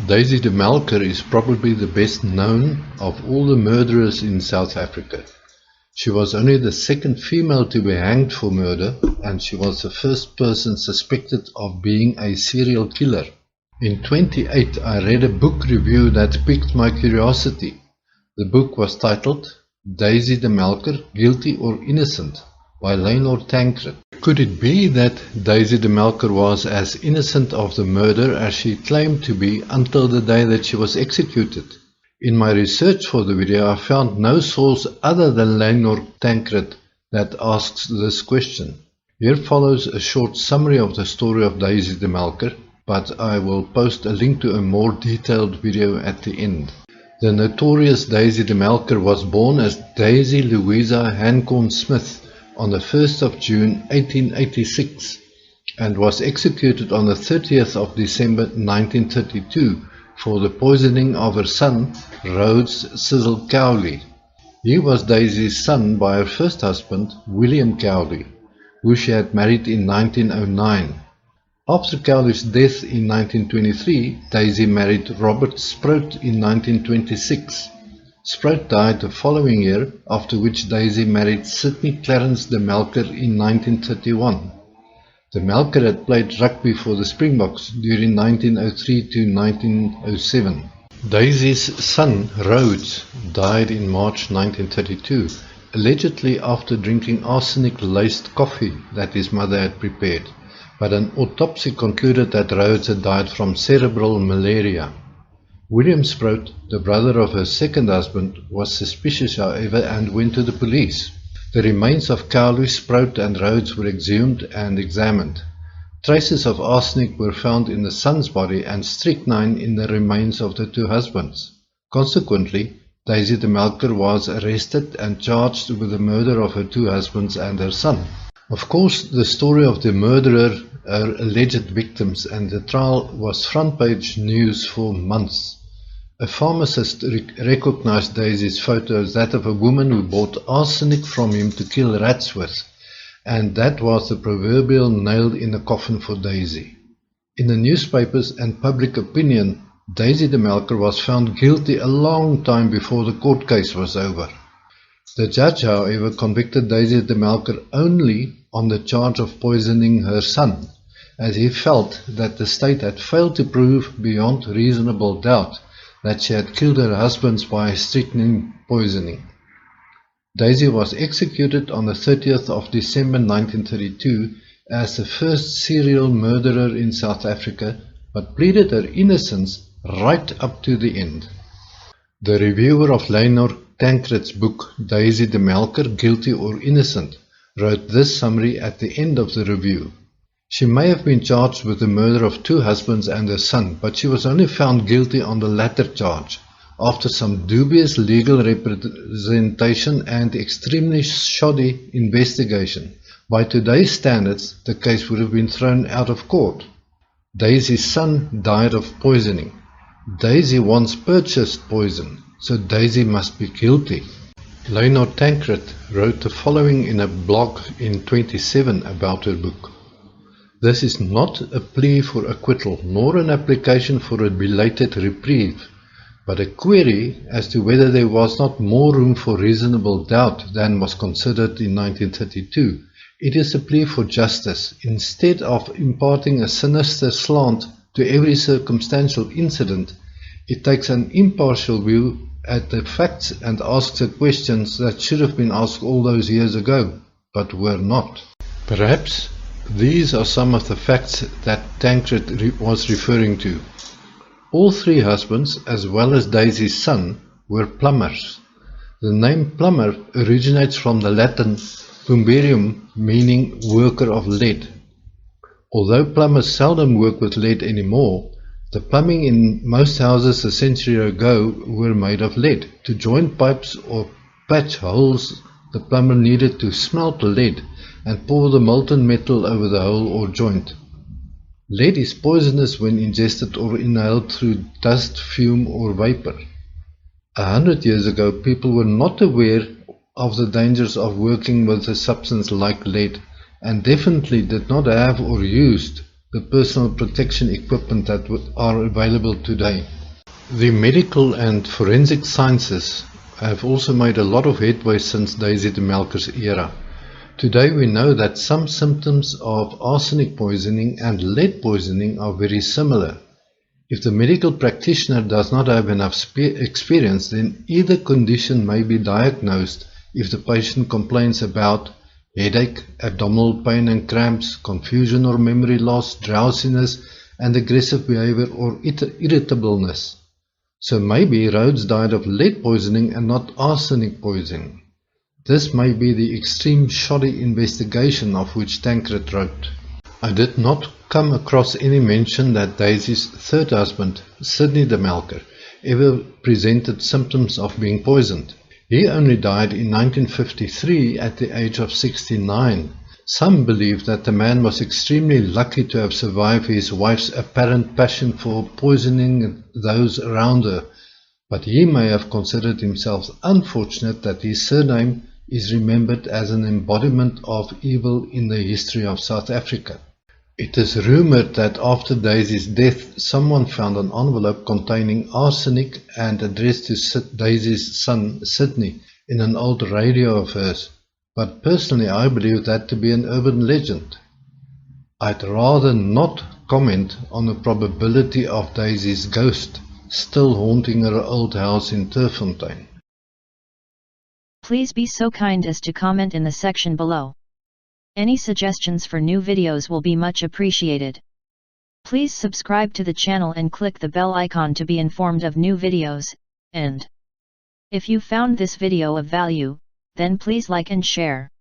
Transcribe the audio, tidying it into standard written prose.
Daisy de Melker is probably the best known of all the murderers in South Africa. She was only the second female to be hanged for murder, and she was the first person suspected of being a serial killer. In 1928, I read a book review that piqued my curiosity. The book was titled Daisy de Melker, Guilty or Innocent by Leonard Tancred. Could it be that Daisy de Melker was as innocent of the murder as she claimed to be until the day that she was executed? In my research for the video, I found no source other than Leonard Tancred that asks this question. Here follows a short summary of the story of Daisy de Melker, but I will post a link to a more detailed video at the end. The notorious Daisy de Melker was born as Daisy Louisa Hancorn Smith on the 1st of June 1886 and was executed on the 30th of December 1932 for the poisoning of her son, Rhodes Cecil Cowley. He was Daisy's son by her first husband, William Cowley, who she had married in 1909. After Cowley's death in 1923, Daisy married Robert Sprout in 1926. Sprout died the following year, after which Daisy married Sidney Clarence de Melker in 1931. De Melker had played rugby for the Springboks during 1903 to 1907. Daisy's son, Rhodes, died in March 1932, allegedly after drinking arsenic-laced coffee that his mother had prepared, but an autopsy concluded that Rhodes had died from cerebral malaria. William Sprout, the brother of her second husband, was suspicious, however, and went to the police. The remains of Cowley, Sprout and Rhodes were exhumed and examined. Traces of arsenic were found in the son's body and strychnine in the remains of the two husbands. Consequently, Daisy de Melker was arrested and charged with the murder of her two husbands and her son. Of course, the story of the murderer, her alleged victims, and the trial was front-page news for months. A pharmacist recognized Daisy's photo as that of a woman who bought arsenic from him to kill rats with, and that was the proverbial nail in the coffin for Daisy. In the newspapers and public opinion, Daisy de Melker was found guilty a long time before the court case was over. The judge, however, convicted Daisy de Melker only on the charge of poisoning her son, as he felt that the state had failed to prove beyond reasonable doubt that she had killed her husbands by strychnine poisoning. Daisy was executed on the 30th of December 1932 as the first serial murderer in South Africa, but pleaded her innocence right up to the end. The reviewer of Leonard Tancred's book, Daisy de Melker, Guilty or Innocent, wrote this summary at the end of the review. She may have been charged with the murder of two husbands and her son, but she was only found guilty on the latter charge, after some dubious legal representation and extremely shoddy investigation. By today's standards, the case would have been thrown out of court. Daisy's son died of poisoning. Daisy once purchased poison, so Daisy must be guilty. Leonard Tancred wrote the following in a blog in 1927 about her book. This is not a plea for acquittal, nor an application for a belated reprieve, but a query as to whether there was not more room for reasonable doubt than was considered in 1932. It is a plea for justice. Instead of imparting a sinister slant to every circumstantial incident, it takes an impartial view at the facts and asks the questions that should have been asked all those years ago, but were not. Perhaps these are some of the facts that Tancred was referring to. All three husbands, as well as Daisy's son, were plumbers. The name plumber originates from the Latin plumberium, meaning worker of lead. Although plumbers seldom work with lead anymore, the plumbing in most houses a century ago were made of lead. To join pipes or patch holes, the plumber needed to smelt lead and pour the molten metal over the hole or joint. Lead is poisonous when ingested or inhaled through dust, fume or vapor. 100 years ago, people were not aware of the dangers of working with a substance like lead, and definitely did not have or used the personal protection equipment that are available today. The medical and forensic sciences have also made a lot of headway since Daisy de Melker's era. Today we know that some symptoms of arsenic poisoning and lead poisoning are very similar. If the medical practitioner does not have enough experience, then either condition may be diagnosed if the patient complains about headache, abdominal pain and cramps, confusion or memory loss, drowsiness and aggressive behavior or irritableness. So maybe Rhodes died of lead poisoning and not arsenic poisoning. This may be the extreme shoddy investigation of which Tancred wrote. I did not come across any mention that Daisy's third husband, Sidney de Melker, ever presented symptoms of being poisoned. He only died in 1953 at the age of 69. Some believe that the man was extremely lucky to have survived his wife's apparent passion for poisoning those around her, but he may have considered himself unfortunate that his surname is remembered as an embodiment of evil in the history of South Africa. It is rumored that after Daisy's death, someone found an envelope containing arsenic and addressed to Daisy's son Sidney in an old radio of hers, but personally I believe that to be an urban legend. I'd rather not comment on the probability of Daisy's ghost still haunting her old house in Turffontein. Please be so kind as to comment in the section below. Any suggestions for new videos will be much appreciated. Please subscribe to the channel and click the bell icon to be informed of new videos, and if you found this video of value, then please like and share.